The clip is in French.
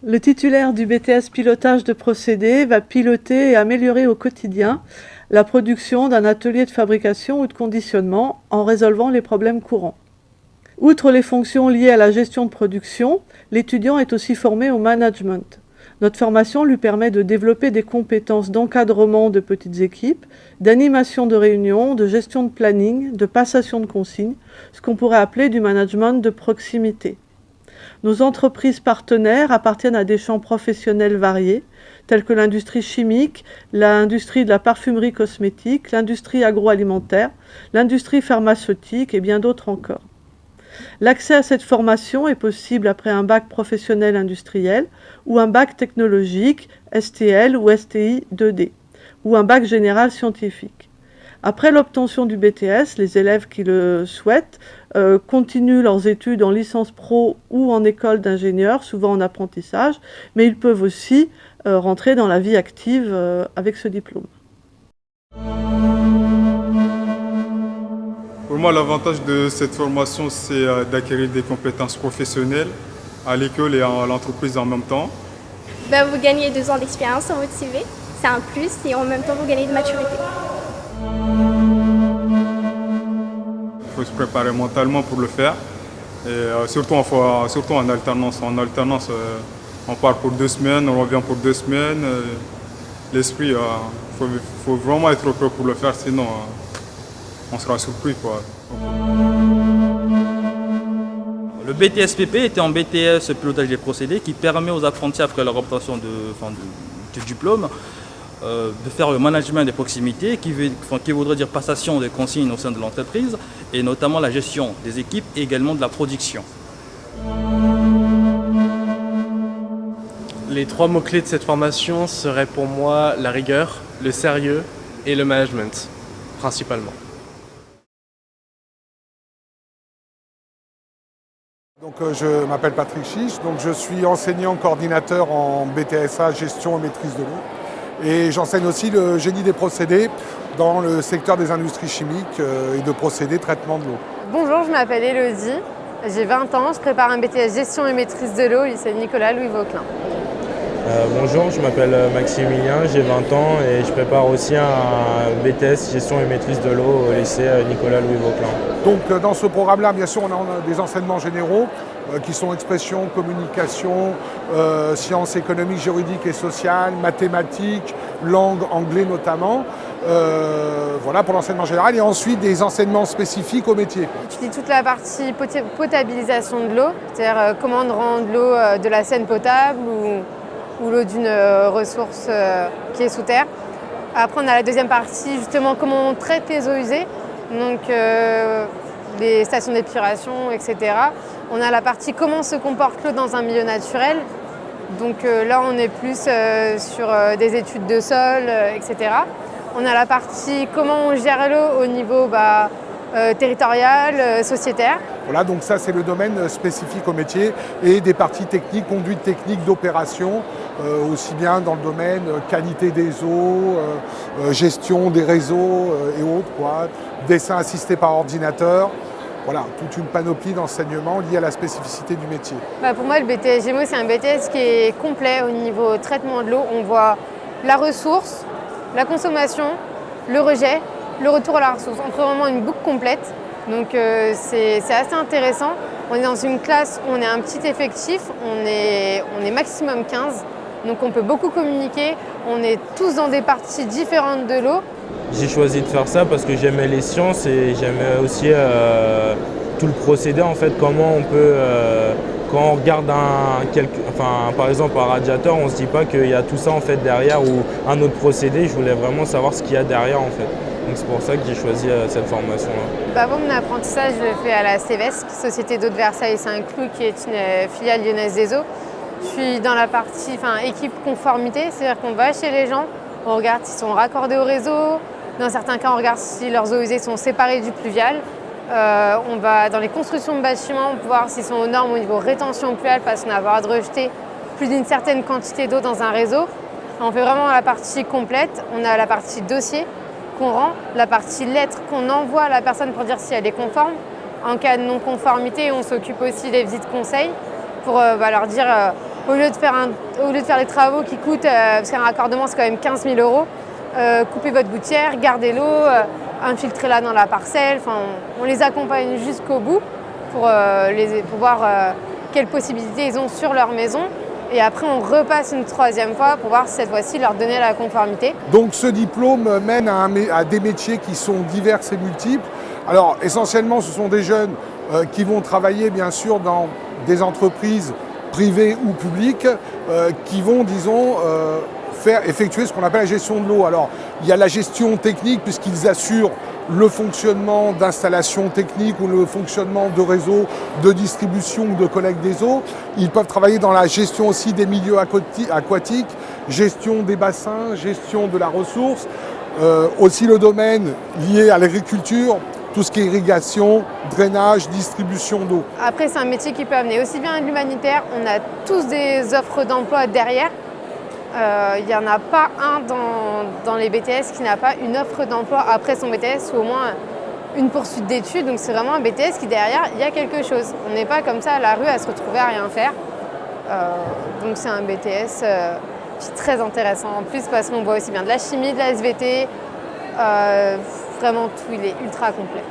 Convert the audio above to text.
Le titulaire du BTS pilotage de procédés va piloter et améliorer au quotidien la production d'un atelier de fabrication ou de conditionnement en résolvant les problèmes courants. Outre les fonctions liées à la gestion de production, l'étudiant est aussi formé au management. Notre formation lui permet de développer des compétences d'encadrement de petites équipes, d'animation de réunions, de gestion de planning, de passation de consignes, ce qu'on pourrait appeler du management de proximité. Nos entreprises partenaires appartiennent à des champs professionnels variés, tels que l'industrie chimique, l'industrie de la parfumerie cosmétique, l'industrie agroalimentaire, l'industrie pharmaceutique et bien d'autres encore. L'accès à cette formation est possible après un bac professionnel industriel ou un bac technologique, STL ou STI 2D, ou un bac général scientifique. Après l'obtention du BTS, les élèves qui le souhaitent continuent leurs études en licence pro ou en école d'ingénieur, souvent en apprentissage, mais ils peuvent aussi rentrer dans la vie active avec ce diplôme. Pour moi, l'avantage de cette formation, c'est d'acquérir des compétences professionnelles à l'école et à l'entreprise en même temps. Vous gagnez 2 ans d'expérience sur votre CV, c'est un plus, et en même temps vous gagnez de maturité. Il faut se préparer mentalement pour le faire, et surtout en alternance. En alternance, on part pour 2 semaines, on revient pour 2 semaines. L'esprit, faut vraiment être prêt pour le faire, sinon on sera surpris, quoi. Le BTS-PP était en BTS pilotage des procédés qui permet aux apprentis, après leur obtention du diplôme, de faire le management des proximités, qui voudrait dire passation des consignes au sein de l'entreprise, et notamment la gestion des équipes et également de la production. Les 3 mots-clés de cette formation seraient pour moi la rigueur, le sérieux et le management, principalement. Donc, je m'appelle Patrick Chiche, donc je suis enseignant coordinateur en BTSA Gestion et Maîtrise de l'eau. Et j'enseigne aussi le génie des procédés dans le secteur des industries chimiques et de procédés traitement de l'eau. Bonjour, je m'appelle Elodie, j'ai 20 ans, je prépare un BTS Gestion et Maîtrise de l'eau au lycée Nicolas-Louis Vauquelin. Bonjour, je m'appelle Maximilien, j'ai 20 ans et je prépare aussi un BTS Gestion et Maîtrise de l'eau au lycée Nicolas-Louis Vauquelin. Donc dans ce programme-là, bien sûr, on a des enseignements généraux qui sont expression, communication, sciences économiques, juridiques et sociales, mathématiques, langue, anglais notamment. Voilà pour l'enseignement général, et ensuite des enseignements spécifiques au métier. Je dis toute la partie potabilisation de l'eau, c'est-à-dire comment rendre l'eau de la Seine potable ou l'eau d'une ressource qui est sous terre. Après, on a la deuxième partie, justement, comment on traite les eaux usées, donc les stations d'épuration, etc. On a la partie comment se comporte l'eau dans un milieu naturel. Donc là, on est plus sur des études de sol, etc. On a la partie comment on gère l'eau au niveau territorial, sociétaire. Voilà, donc ça c'est le domaine spécifique au métier, et des parties techniques, conduite technique d'opération, aussi bien dans le domaine qualité des eaux, gestion des réseaux et autres, quoi, dessin assisté par ordinateur. Voilà, toute une panoplie d'enseignements liés à la spécificité du métier. Pour moi, le BTS Gémeaux, c'est un BTS qui est complet au niveau traitement de l'eau. On voit la ressource, la consommation, le rejet, le retour à la ressource. On trouve vraiment une boucle complète. Donc c'est assez intéressant. On est dans une classe où on est un petit effectif, on est maximum 15, donc on peut beaucoup communiquer, on est tous dans des parties différentes de l'eau. J'ai choisi de faire ça parce que j'aimais les sciences et j'aimais aussi tout le procédé, en fait, comment on peut, quand on regarde par exemple un radiateur, on ne se dit pas qu'il y a tout ça en fait derrière ou un autre procédé. Je voulais vraiment savoir ce qu'il y a derrière en fait. Donc c'est pour ça que j'ai choisi cette formation-là. Mon apprentissage, je l'ai fait à la CEVESC, Société d'eau de Versailles-Saint-Cloud, qui est une filiale lyonnaise des eaux. Je suis dans la partie équipe conformité, c'est-à-dire qu'on va chez les gens, on regarde s'ils sont raccordés au réseau. Dans certains cas, on regarde si leurs eaux usées sont séparées du pluvial. On va dans les constructions de bâtiments pour voir s'ils sont aux normes au niveau rétention pluviale parce qu'on a le droit de rejeter plus d'une certaine quantité d'eau dans un réseau. On fait vraiment la partie complète. On a la partie dossier qu'on rend, la partie lettre qu'on envoie à la personne pour dire si elle est conforme. En cas de non-conformité, on s'occupe aussi des visites conseils pour leur dire au lieu de faire les travaux qui coûtent, parce qu'un raccordement c'est quand même 15 000 €, coupez votre gouttière, gardez l'eau, infiltrez-la dans la parcelle. On les accompagne jusqu'au bout pour voir quelles possibilités ils ont sur leur maison. Et après, on repasse une troisième fois pour voir si cette fois-ci leur donner la conformité. Donc ce diplôme mène à des métiers qui sont divers et multiples. Alors essentiellement, ce sont des jeunes qui vont travailler bien sûr dans des entreprises privées ou publiques qui vont, disons, effectuer ce qu'on appelle la gestion de l'eau. Alors, il y a la gestion technique puisqu'ils assurent le fonctionnement d'installations techniques ou le fonctionnement de réseaux de distribution ou de collecte des eaux. Ils peuvent travailler dans la gestion aussi des milieux aquatiques, gestion des bassins, gestion de la ressource, aussi le domaine lié à l'agriculture, tout ce qui est irrigation, drainage, distribution d'eau. Après, c'est un métier qui peut amener aussi bien de l'humanitaire. On a tous des offres d'emploi derrière. Il n'y en a pas un dans les BTS qui n'a pas une offre d'emploi après son BTS ou au moins une poursuite d'études. Donc c'est vraiment un BTS qui derrière, il y a quelque chose. On n'est pas comme ça à la rue à se retrouver à rien faire. Donc c'est un BTS qui est très intéressant en plus parce qu'on voit aussi bien de la chimie, de la SVT, vraiment tout, il est ultra complet.